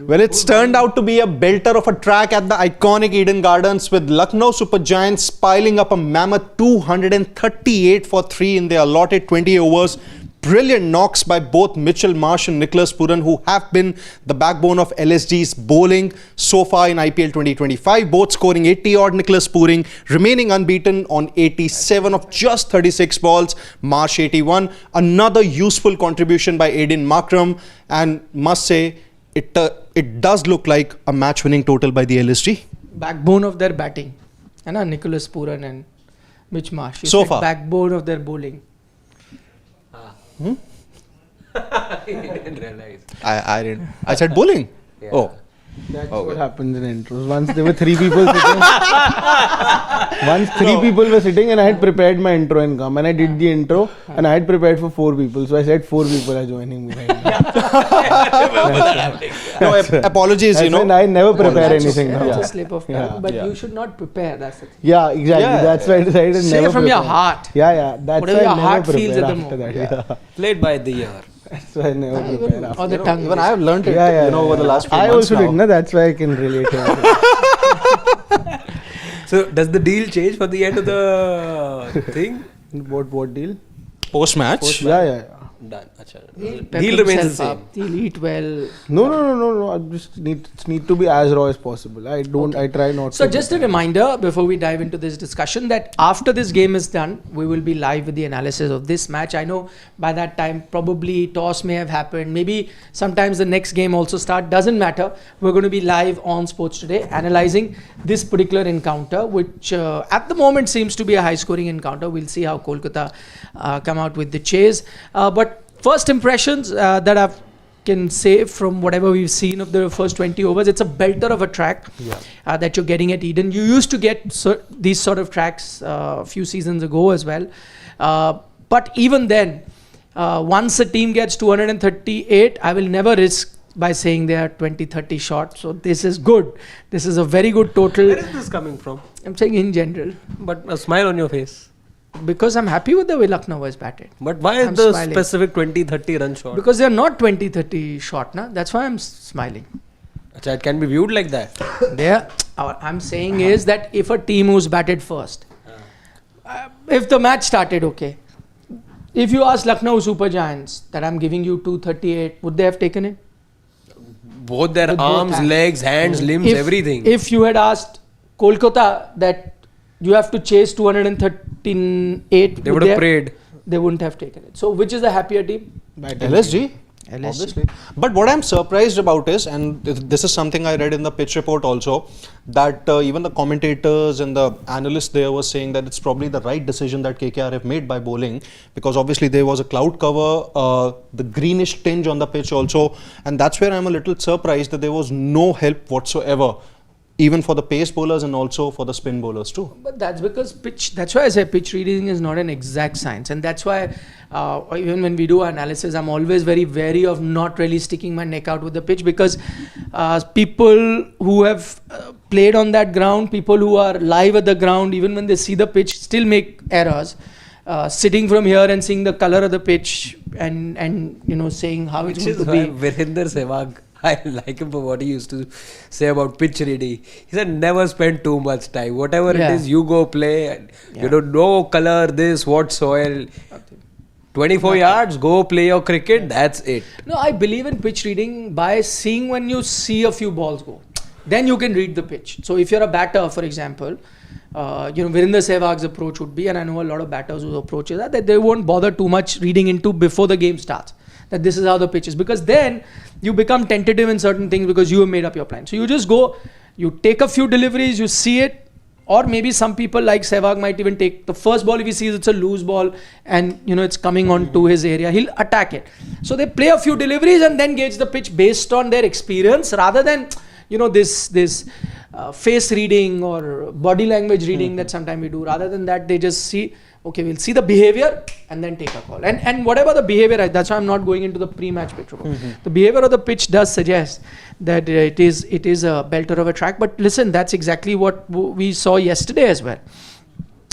Well, it's turned out to be a belter of a track at the iconic Eden Gardens, with Lucknow Super Giants piling up a mammoth 238 for 3 in their allotted 20 overs. Brilliant knocks by both Mitchell Marsh and Nicholas Puran, who have been the backbone of LSG's bowling so far in IPL 2025. Both scoring 80-odd. Nicholas Puran remaining unbeaten on 87 of just 36 balls. Marsh 81. Another useful contribution by Aiden Markram. And must say, it does look like a match-winning total by the LSG. Backbone of their batting. Nicholas Puran and Mitch Marsh. So far. Backbone of their bowling. He didn't realize. I didn't. I said bowling. Yeah. Oh. That's what happens in intros. Once there were 3 people sitting. Once 3 people were sitting and I had prepared my intro and come and I did the intro and I had prepared for 4 people. So I said 4 people are joining me right now. No, apologies, I never prepare anything now. That's a slip of tongue. But you should not prepare. That's the thing. Yeah, exactly. Yeah. That's why I decided Say never from prepare. your heart. Yeah. That's Whatever why your I heart never feels prepare at the after moment. that. Yeah. Played by the year. That's why I never prepare after Or the tongue. Even I have learned it, Yeah. over the last few I months also now. did, that's why I can relate to it. So does the deal change for the end of the thing? What deal? Post-match? Yeah. Done. Achha. He'll pep Deal remains the himself same. up. He'll eat well. No. I just need to be as raw as possible. I try not So to. just a reminder before we dive into this discussion that after this game is done, we will be live with the analysis of this match. I know by that time probably toss may have happened. Maybe sometimes the next game also start. Doesn't matter. We're going to be live on Sports Today analyzing this particular encounter, which at the moment seems to be a high-scoring encounter. We'll see how Kolkata come out with the chase. But first impressions that I can say from whatever we've seen of the first 20 overs, it's a belter of a track that you're getting at Eden. You used to get these sort of tracks a few seasons ago as well. But even then, once a team gets 238, I will never risk by saying they are 20-30 short. So this is good. This is a very good total. Where is this coming from? I'm saying in general. But a smile on your face. Because I'm happy with the way Lucknow was batted. But why I'm the smiling. specific 20-30 run shot? Because they're not 20-30 short, na? That's why I'm smiling. Achha, it can be viewed like that. I'm saying is that if a team who's batted first, if the match started okay, if you ask Lucknow Super Giants that I'm giving you 238, would they have taken it? Both their With both arms, hands. legs, hands, limbs, everything. If you had asked Kolkata that you have to chase 238, They would have prayed. They wouldn't have taken it. So which is the happier team? LSG. Obviously. But what I'm surprised about is, and this is something I read in the pitch report also, that even the commentators and the analysts there were saying that it's probably the right decision that KKR have made by bowling, because obviously there was a cloud cover, the greenish tinge on the pitch also, and that's where I'm a little surprised that there was no help whatsoever, even for the pace bowlers and also for the spin bowlers too. But that's because that's why I say pitch reading is not an exact science, and that's why even when we do analysis, I'm always very wary of not really sticking my neck out with the pitch, because people who have played on that ground, people who are live at the ground, even when they see the pitch, still make errors. Sitting from here and seeing the color of the pitch and saying how it's going to be. Virender Sehwag, I like him for what he used to say about pitch reading. He said never spend too much time. Whatever it is, you go play. You don't know color, this, what soil. 24 yards, go play your cricket, that's it. No, I believe in pitch reading by seeing when you see a few balls go. Then you can read the pitch. So if you're a batter, for example, Virender Sehwag's approach would be, and I know a lot of batters whose approach is that they won't bother too much reading into before the game starts, that this is how the pitch is, because then you become tentative in certain things because you have made up your plan. So you just go, you take a few deliveries, you see it, or maybe some people like Sehwag might even take the first ball if he sees it's a loose ball and it's coming on to his area, he'll attack it. So they play a few deliveries and then gauge the pitch based on their experience, rather than this face reading or body language reading that sometimes we do. Rather than that, they just see, okay, we'll see the behavior and then take a call. And whatever the behavior is, that's why I'm not going into the pre-match pitch report. The behavior of the pitch does suggest that it is a belter of a track. But listen, that's exactly what we saw yesterday as well.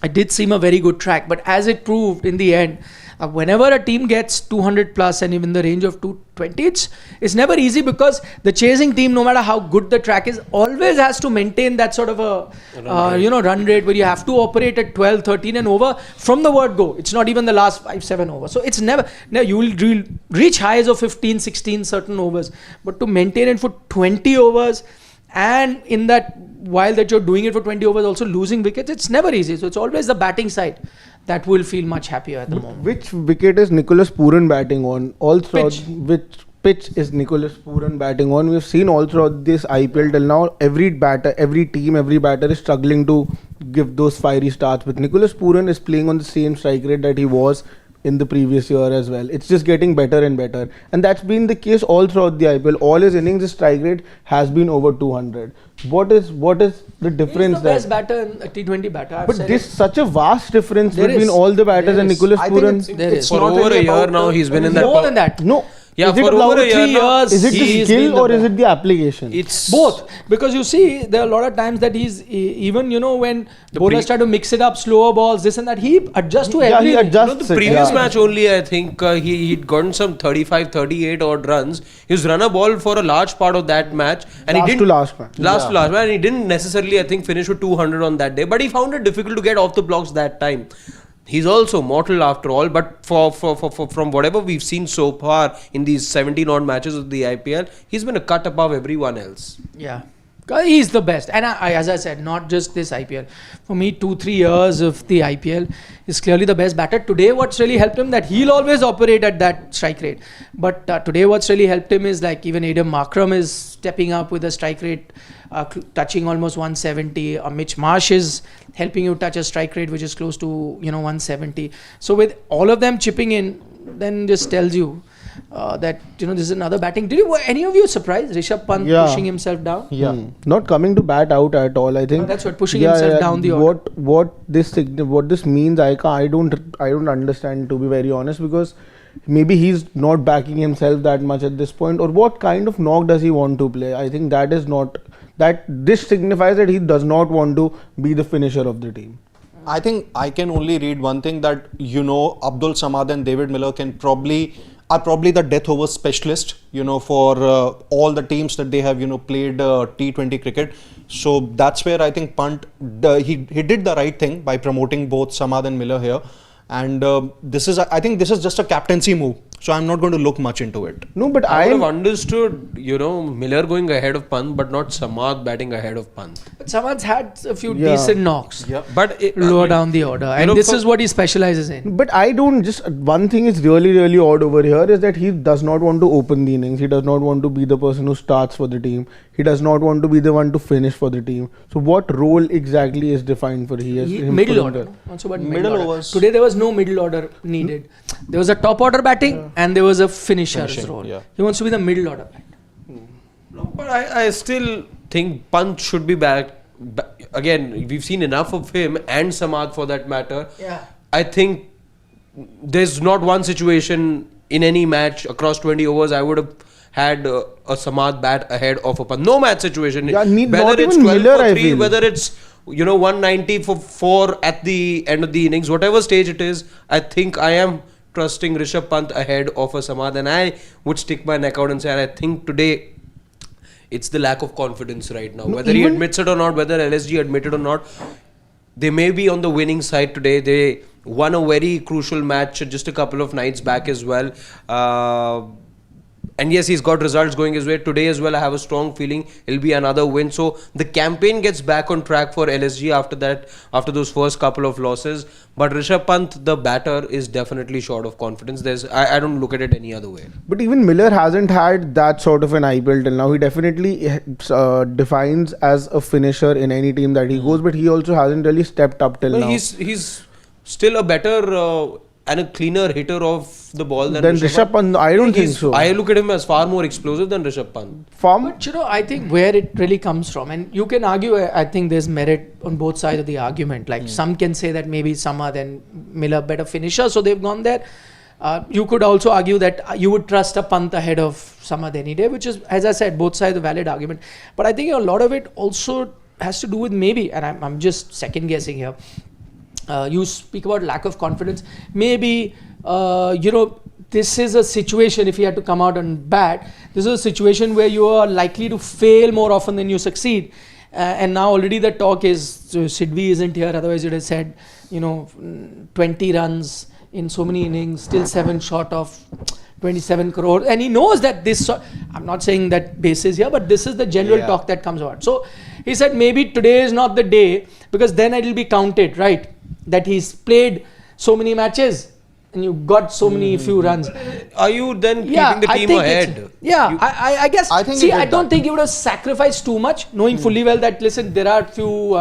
It did seem a very good track, but as it proved in the end, Whenever a team gets 200 plus and even the range of 220, it's never easy because the chasing team, no matter how good the track is, always has to maintain that sort of a run rate where you have to operate at 12, 13 and over from the word go. It's not even the last 5, 7 overs. So it's never, you will reach highs of 15, 16 certain overs, but to maintain it for 20 overs and in that while that you're doing it for 20 overs also losing wickets, it's never easy. So it's always the batting side that will feel much happier at the moment. Which wicket is Nicholas Puran batting on? All throughout which pitch is Nicholas Puran batting on? We've seen all throughout this IPL till now, every batter, every team, every batter is struggling to give those fiery starts. But Nicholas Puran is playing on the same strike rate that he was in the previous year as well. It's just getting better and better. And that's been the case all throughout the IPL. All his innings, his strike rate has been over 200. What is the difference there? He's the best batter in a T20 batter. But there's such a vast difference There between is. all the batters and Nicholas Puran. It's For not over really a year about now, he's been in that. more than that. No. Yeah, is it for about over a year 3 now, years. Is it the he's been skill or the is it the application? It's both, because you see there are a lot of times that he's even when bowlers try to mix it up, slower balls, this and that, he adjusts to Yeah, he everything. adjusts. the previous Yeah. match only, I think he'd gotten some 35, 38 odd runs. He's run a ball for a large part of that match, and Last he to didn't last match. last to last match, and he didn't necessarily, I think, finish with 200 on that day. But he found it difficult to get off the blocks that time. He's also mortal after all, but for from whatever we've seen so far in these 17 odd matches of the IPL, he's been a cut above everyone else. Yeah. He's the best. And I, as I said, not just this IPL. For me, 2-3 years of the IPL is clearly the best batter. Today, what's really helped him, that he'll always operate at that strike rate. But today, what's really helped him is like even Adam Markram is stepping up with a strike rate touching almost 170. Mitch Marsh is helping you touch a strike rate which is close to 170. So with all of them chipping in, then just tells you that this is another batting. Were any of you surprised Rishabh Pant pushing himself down? Yeah. Not coming to bat out at all. I think That's what, pushing himself down the order. What this means, I don't understand, to be very honest, because maybe he's not backing himself that much at this point, or what kind of knock does he want to play? I think that is not that. This signifies that he does not want to be the finisher of the team. I think I can only read one thing, that Abdul Samad and David Miller are probably the death over specialist for all the teams that they have played T20 cricket. So that's where I think Pant he did the right thing by promoting both Samad and Miller here. And I think this is just a captaincy move. So I'm not going to look much into it. No, but I would have understood, Miller going ahead of Pant, but not Samad batting ahead of Pant. But Samad's had a few decent knocks. Yeah. But Lower down the order. And this is what he specializes in. But I don't one thing is really, really odd over here is that he does not want to open the innings. He does not want to be the person who starts for the team. He does not want to be the one to finish for the team. So what role exactly is defined for him? Middle order. Also about middle order. overs. Today there was no middle order needed. There was a top order batting and there was a finisher's role. Yeah. He wants to be the middle order batter. No, but I still think Pant should be back. Again, we've seen enough of him and Samad for that matter. Yeah. I think there's not one situation in any match across 20 overs I would have had a Samad bat ahead of a Pant. No match situation. Yeah, whether not it's even 12 Miller, for I 3, feel. whether it's 190 for 4 at the end of the innings, whatever stage it is, I think I am trusting Rishabh Pant ahead of a Samad, and I would stick my neck out and say I think today it's the lack of confidence right now. Whether he admits it or not, whether LSG admit it or not, they may be on the winning side today. They won a very crucial match just a couple of nights back as well. And yes, he's got results going his way today as well. I have a strong feeling it'll be another win. So the campaign gets back on track for LSG after that, after those first couple of losses. But Rishabh Pant, the batter, is definitely short of confidence. I don't look at it any other way. But even Miller hasn't had that sort of an IPL till now. He definitely defines as a finisher in any team that he goes, but he also hasn't really stepped up till now. He's still a better and a cleaner hitter of the ball than Rishabh Pant. I don't think so. I look at him as far more explosive than Rishabh Pant. But I think where it really comes from, and you can argue, I think there's merit on both sides of the argument. Like some can say that maybe Samad and Miller better finisher, so they've gone there. You could also argue that you would trust a Pant ahead of Samad any day, which is, as I said, both sides a valid argument. But I think a lot of it also has to do with maybe, and I'm just second guessing here. You speak about lack of confidence. Maybe this is a situation, if he had to come out and bat, this is a situation where you are likely to fail more often than you succeed. And now already the talk is, Sidvi isn't here, otherwise it has said, 20 runs in so many innings, still 7 short of 27 crore. And he knows that I'm not saying that basis here, but this is the general talk that comes about. So he said maybe today is not the day, because then it will be counted, right? That he's played so many matches and you got so many few runs. Are you then keeping the team ahead? I guess. I don't think he would have sacrificed too much, knowing fully well that, listen, there are few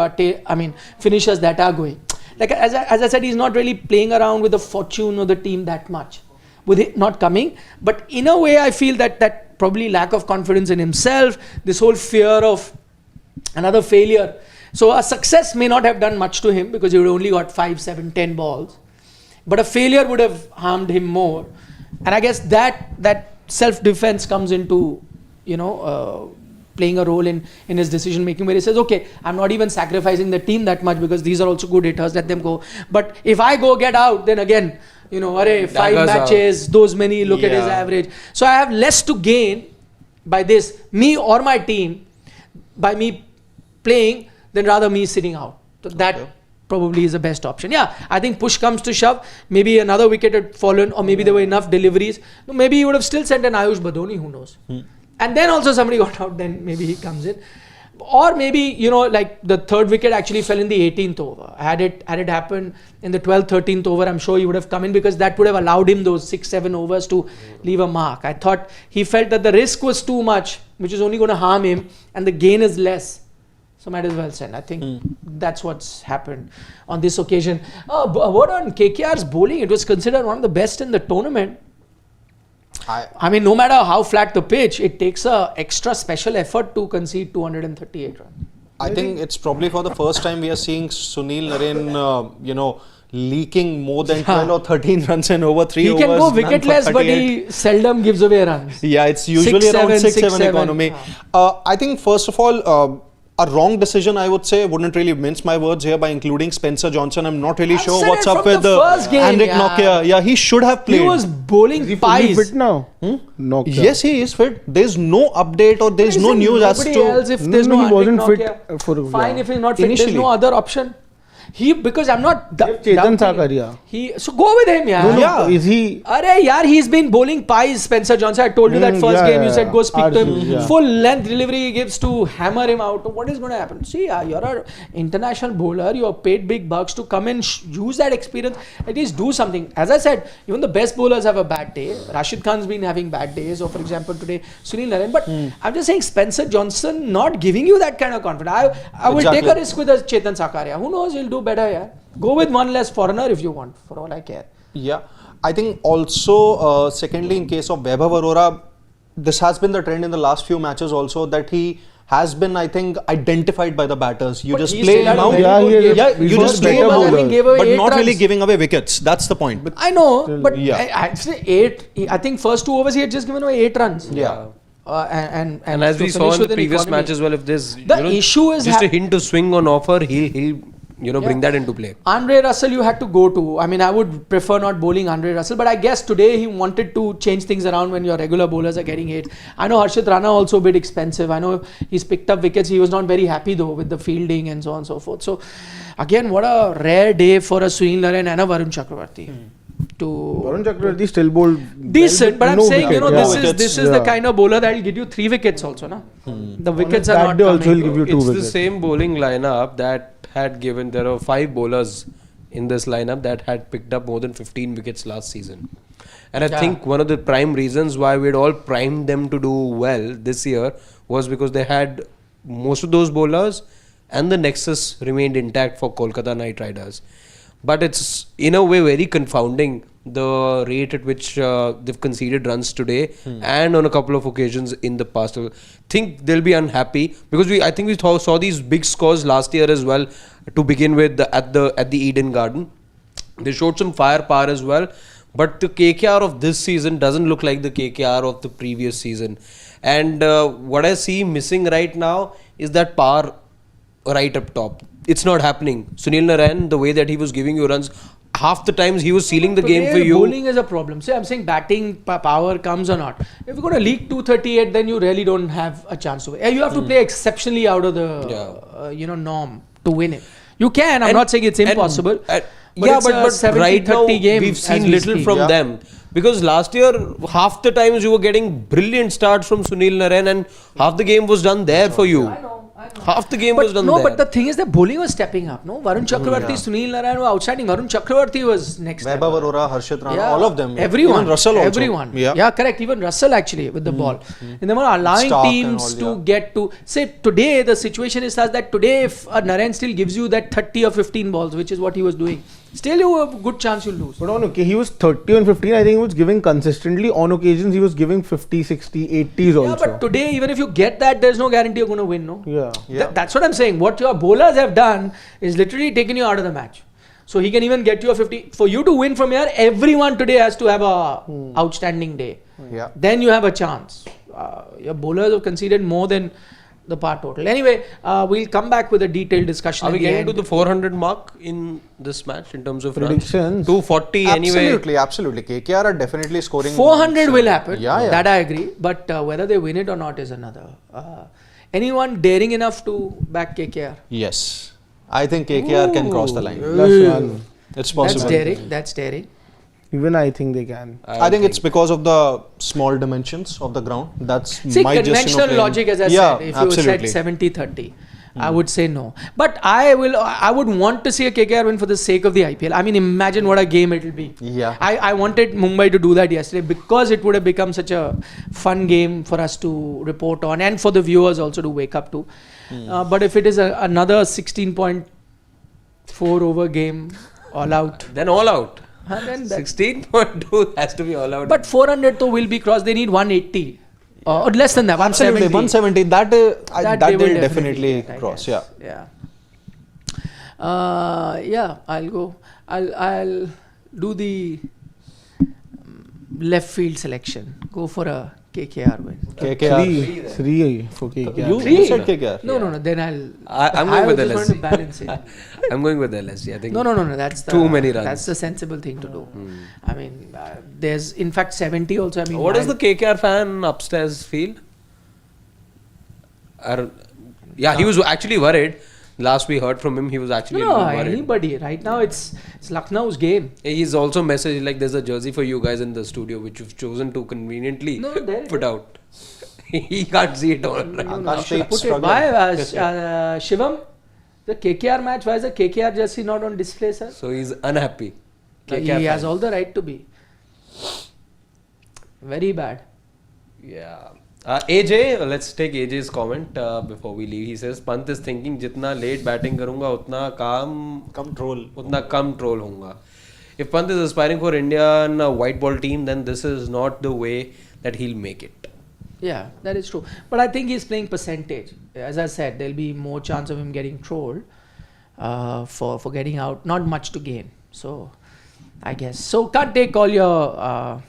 finishers that are going. Like as I said, he's not really playing around with the fortune of the team that much, with it not coming. But in a way, I feel that probably lack of confidence in himself, this whole fear of another failure. So a success may not have done much to him, because he would only got 5, 7, 10 balls. But a failure would have harmed him more. And I guess that self-defense comes into, playing a role in his decision making, where he says, okay, I'm not even sacrificing the team that much, because these are also good hitters, let them go. But if I go get out, then again, 5 matches, those many, look at his average. So I have less to gain by this, me or my team, by me playing, than rather me sitting out. So that probably is the best option. Yeah, I think push comes to shove, maybe another wicket had fallen, or maybe there were enough deliveries. Maybe he would have still sent an Ayush Badoni, who knows. And then also somebody got out, then maybe he comes in. Or maybe, like the third wicket actually fell in the 18th over. Had it happened in the 12th, 13th over, I'm sure he would have come in, because that would have allowed him those 6, 7 overs to leave a mark. I thought he felt that the risk was too much, which is only going to harm him, and the gain is less. So might as well send. I think that's what's happened on this occasion. What on KKR's bowling? It was considered one of the best in the tournament. I mean, no matter how flat the pitch, it takes a extra special effort to concede 238 runs. I think it's probably for the first time we are seeing Sunil Narine, leaking more than 12 or 13 runs in over 3 overs. He can go wicketless, but he seldom gives away runs. Yeah, it's usually 6, around 7, 6-7 economy. I think first of all, a wrong decision, I would say. Wouldn't really mince my words here by including Spencer Johnson. I'm not really sure what's up with Henrik Nokia. Yeah, he should have played. He was bowling pies. Is he fit now? Nokia. Yes, he is fit. There's no update or there's no news as to... else, if there's no he wasn't Nokia, fit for fine, if he's not fit, there's no other option. Because I'm not Chetan Sakaria. So go with him, yeah. Is he? He's been bowling pies, Spencer Johnson. I told you that first game. You said go speak to him. Full length delivery he gives to hammer him out. What is going to happen? See, you're an international bowler. You're paid big bucks to come and use that experience. At least do something. As I said, even the best bowlers have a bad day. Rashid Khan's been having bad days. Or for example, today Sunil Narine. But I'm just saying, Spencer Johnson not giving you that kind of confidence. I will take a risk with a Chetan Sakaria. Who knows? He'll do better, yeah. Go with one less foreigner if you want, for all I care. Yeah. I think also, secondly, in case of Vaibhav Arora, this has been the trend in the last few matches also, that he has been, I think, identified by the batters. You just play him out. You just play him out, but not really giving away wickets. That's the point. I know, but I think first 2 overs he had just given away 8 runs. Yeah. And as we saw in the previous match as well, if there's issue is just a hint to swing on offer, he'll bring that into play. Andre Russell you had to go to. I mean, I would prefer not bowling Andre Russell, but I guess today he wanted to change things around when your regular bowlers are getting hit. I know Harshit Rana also a bit expensive. I know he's picked up wickets. He was not very happy though with the fielding and so on and so forth. So again, what a rare day for a Sunil Narine and a Varun Chakravarti. Varun Chakravarti still bowled decent, but I'm saying this is the kind of bowler that will give you 3 wickets also, na? The wickets are not coming. Also will give you 2 it's wickets. The same bowling lineup that had given, there are 5 bowlers in this lineup that had picked up more than 15 wickets last season. And I think one of the prime reasons why we'd all primed them to do well this year was because they had most of those bowlers and the nexus remained intact for Kolkata Knight Riders. But it's in a way very confounding, the rate at which they've conceded runs today and on a couple of occasions in the past. I think they'll be unhappy because I think we saw these big scores last year as well to begin with at the Eden Garden. They showed some firepower as well, but the KKR of this season doesn't look like the KKR of the previous season. And what I see missing right now is that power right up top. It's not happening. Sunil Narine, the way that he was giving you runs, half the times he was sealing the game Today, for you. Bowling is a problem. See, I'm saying batting power comes or not. If you're going to leak 238, then you really don't have a chance to win. You have to play exceptionally out of the norm to win it. You can. I'm not saying it's impossible. But it's a right now 70-30 game we've seen as we little speak. from them. Because last year, half the times you were getting brilliant starts from Sunil Narine and half the game was done there for you. I know. Half the game was done there. No, but the thing is that bowling was stepping up. No, Varun Chakravarti, Sunil Narine were outstanding. Varun Chakravarti was next. Vaibhav Arora, Harshit Rana, all of them. Everyone. Even Russell also. Everyone. Yeah, correct. Even Russell actually with the ball. And they were allowing Stark teams and all, to get to. Say today, the situation is such that today, if Narine still gives you that 30 or 15 balls, which is what he was doing, still you have a good chance you'll lose. But he was 30 and 15. I think he was giving consistently. On occasions, he was giving 50, 60, 80s also. Yeah, but today, even if you get that, there's no guarantee you're going to win, no? Yeah. That's what I'm saying. What your bowlers have done is literally taken you out of the match. So he can even get you a 50. For you to win from here, everyone today has to have a outstanding day. Yeah. Then you have a chance. Your bowlers have conceded more than the par total. Anyway, we'll come back with a detailed discussion. Are we at the getting end. to the 400 mark in this match in terms of Predictions? runs? 240 anyway. Absolutely. KKR are definitely scoring. 400 will happen. Yeah. That I agree. But whether they win it or not is another. Anyone daring enough to back KKR? Yes. I think KKR can cross the line. Plus one. It's possible. That's daring. Even I think they can. I think it's because of the small dimensions of the ground. That's See, my conventional logic, as I said, if you said 70-30, I would say no. But I would want to see a KKR win for the sake of the IPL. I mean, imagine what a game it will be. Yeah. I wanted Mumbai to do that yesterday because it would have become such a fun game for us to report on and for the viewers also to wake up to. But if it is another 16.4 over game, all out. Then all out. Then 16.2 has to be all out. But 400 though will be crossed. They need 180 or less than that. 170. 170. That they will will definitely I cross. guess. Yeah. Yeah. I'll go. I'll do the left field selection. Go for a KKR win. KKR. Three for KKR. You said KKR. No. Then I'm going with I was just LSG. going to balance it. I'm going with LSG. I think. No. That's Too many runs. That's the sensible thing to do. I mean, there's in fact 70 also. I mean, What does the KKR fan upstairs feel? He was actually worried. Last we heard from him, he was actually a little worried. Anybody right now it's Lucknow's game. He's also messaged like there's a jersey for you guys in the studio which you've chosen to conveniently put out. He can't see it all. Put it. Why Shivam? The KKR match. Why is the KKR jersey not on display, sir? So he's unhappy. He has all the right to be. Very bad. Yeah. AJ, let's take AJ's comment before we leave. He says, Pant is thinking, jitna late batting karunga, utna kam troll hoonga. If Pant is aspiring for Indian white ball team, then this is not the way that he'll make it. Yeah, that is true. But I think he's playing percentage. As I said, there'll be more chance of him getting trolled for getting out. Not much to gain. So, I guess. So, can't take all your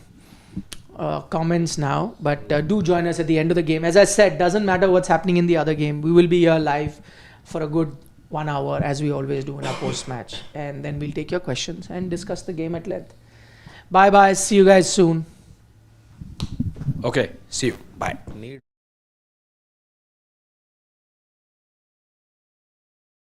comments now, but do join us at the end of the game. As I said, doesn't matter what's happening in the other game. We will be here live for a good 1 hour, as we always do in our post-match. And then we'll take your questions and discuss the game at length. Bye-bye. See you guys soon. Okay. See you. Bye.